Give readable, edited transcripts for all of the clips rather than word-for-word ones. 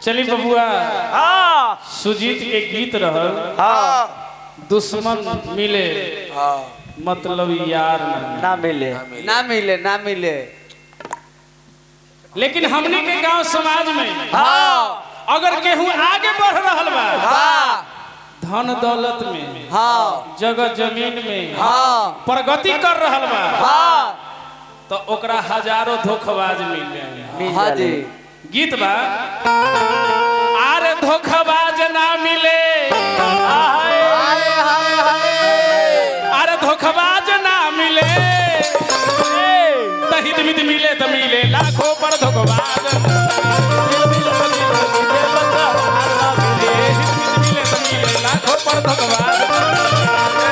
चली बबुआ सुजीत के गीत रहल दुश्मन मिले मतलब यार ना मिले ना मिले ना मिले। लेकिन हमने के गांव समाज में अगर केहू आगे बढ़ रहल बा धन दौलत में जगह जमीन में प्रगति कर रहल बा तो ओकरा हजारों धोखेबाज मिल जाए। गीत बा आरे धोखेबाज ना मिले अरे धोखेबाज ना मिले हित मित मिले तो मिले लाखों पर धोखेबाज मिले तो मिले लाखों पर धोखेबाज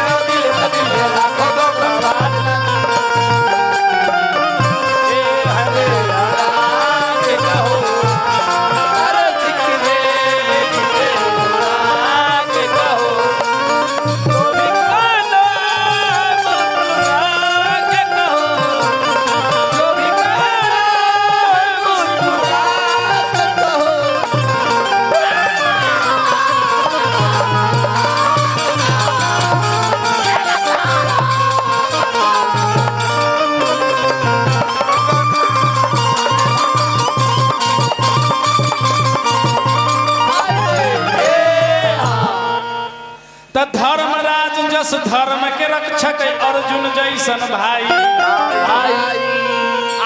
धर्मराज जस धर्म के रक्षक अर्जुन जैसन भाई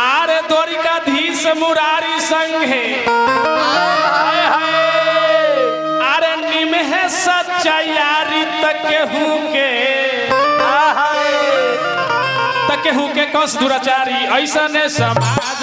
आरे द्वारिकाधीश मुरारी संघे आरे निमहे सच्चाई तकेहू के कस दुराचारी ऐसा ने समाज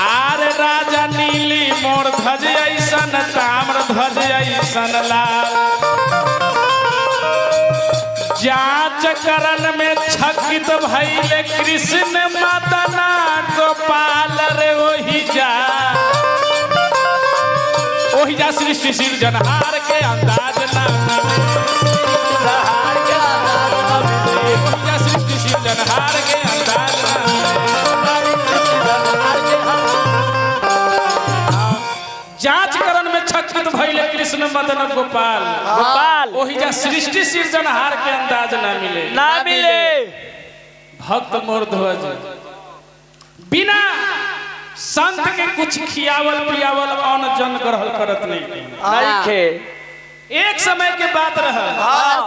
आरे राजा नीली मोर ध्वज ऐसन ताम्र ध्वज ऐसन लाल जांच करन में छकित भइले कृष्ण मदना गोपाल रे ओही जा सृष्टि सिरजनहार के अंदाज ना सृष्टि सिरजनहार के अंदाज जांच करन में छकित भइले कृष्ण मदन गोपाल ओही जा सृष्टि सिरजनहार के अंदाज ना मिले भक्त मोर ध्वज बिना संत के कुछ खियावल पियावल अन्न जन ग्रहण करत नहीं। एक समय के बात रहा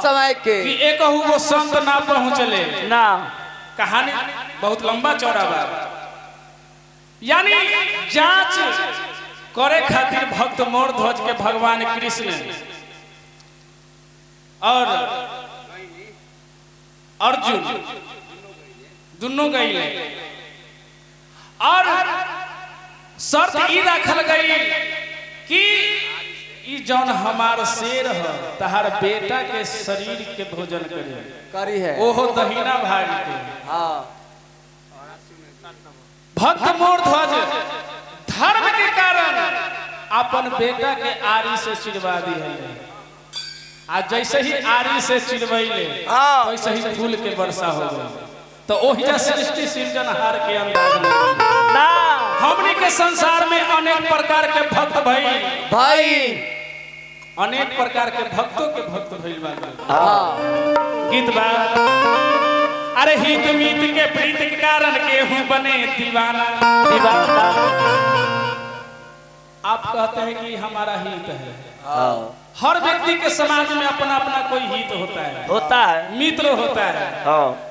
समय के कि एक वो संत ना पहुंचले ना कहानी बहुत लंबा चौड़ा बा यानी जांच करे खातिर भक्त मोर ध्वज के भगवान कृष्ण और अर्जुन दोनों गए और शर्त ई रखल गई कि ई जौन हमार शेर है तहार बेटा के शरीर के भोजन करी है ओहो दहिना भाग के भक्त मोर ध्वज धर्म के कारण अपन बेटा के आरी से चिड़वा दी है आज जैसे ही आरी से चिड़वैले वैसे ही फूल के वर्षा हो गई तो ओही जा सृष्टि सिरजनहार के अंदाज ना हमनी के संसार में अनेक प्रकार के भक्त भाई अनेक प्रकार के भक्तों के भक्त भइल बा। गीत बा अरे हित मीत के प्रीत के कारण केहू बने दीवाना। आप कहते हैं कि हमारा हित है। हर व्यक्ति के समाज में अपना अपना कोई हित होता है मित्र होता है।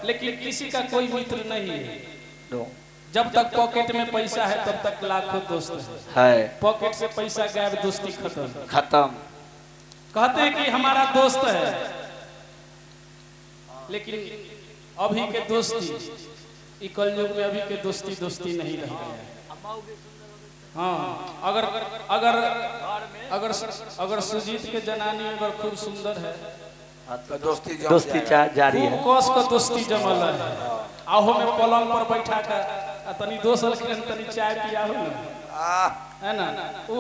लेकिन किसी का कोई मित्र नहीं है। जब तक पॉकेट में पैसा है तब तक लाखों दोस्त है। पॉकेट से पैसा गायब दोस्ती खत्म। कहते हैं कि हमारा दोस्त है, लेकिन अभी के दोस्ती कलयुग में अभी के दोस्ती नहीं रह गया। हाँ, अगर सुजीत के जनानी अगर खूब सुंदर है तो दोस्ती जारी है। कस का दोस्ती जमल है। आहो में पलंग पर बैठा कर तनी दोसल के तनी चाय पिया हो ना, है ना, वो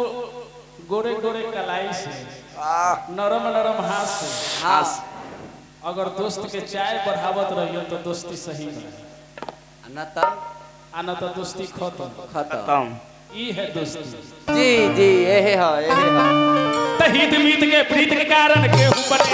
गोरे गोरे कलाई से नरम नरम हाथ से अगर दोस्त के चाय बढ़ावत रहियो तो दोस्ती सही है। आना तो दोस्ती खत्म। ई है दोस्ती। जी यही है। हित मीत के प्रीत के कारण केहू बने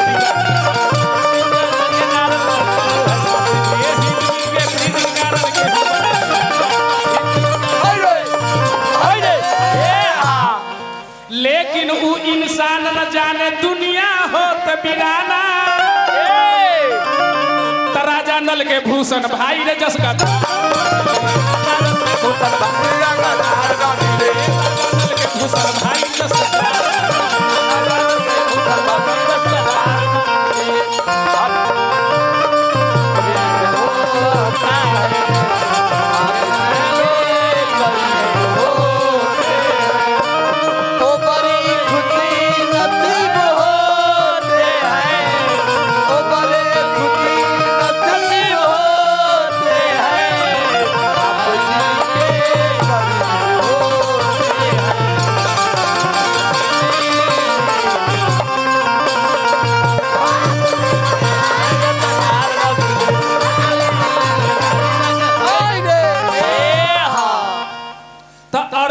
लेकिन वो इंसान न जाने दुनिया हो त बिराना। राजा नल के भूषण भाई रे जस का भूषण भाई जस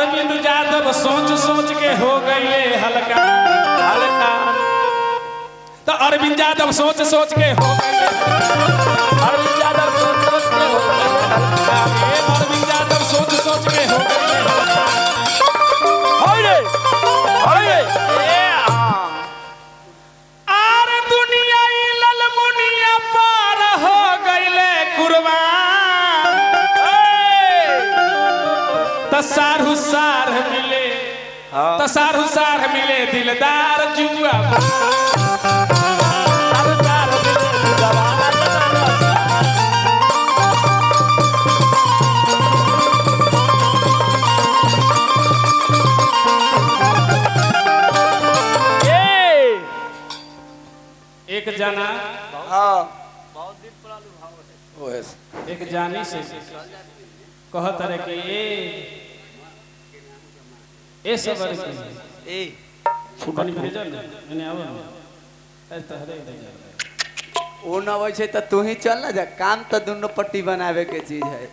अरविंद यादव सोच सोच के हो गए। अरविंद यादव सोच के हो गए। अरविंद यादव सोच के हो गए। आर दुनिया लल मुनिया पार हो गईले कुर्बान। तसारु सार मिले दिलदार जुआ। एक जना एक जानी से कहत रहे कि ए सबर के फुटनी भेजल ने आव न तहरे ओ न होय छै त तू ही चल ना जा। काम तो दोनों पट्टी बनावे के चीज है।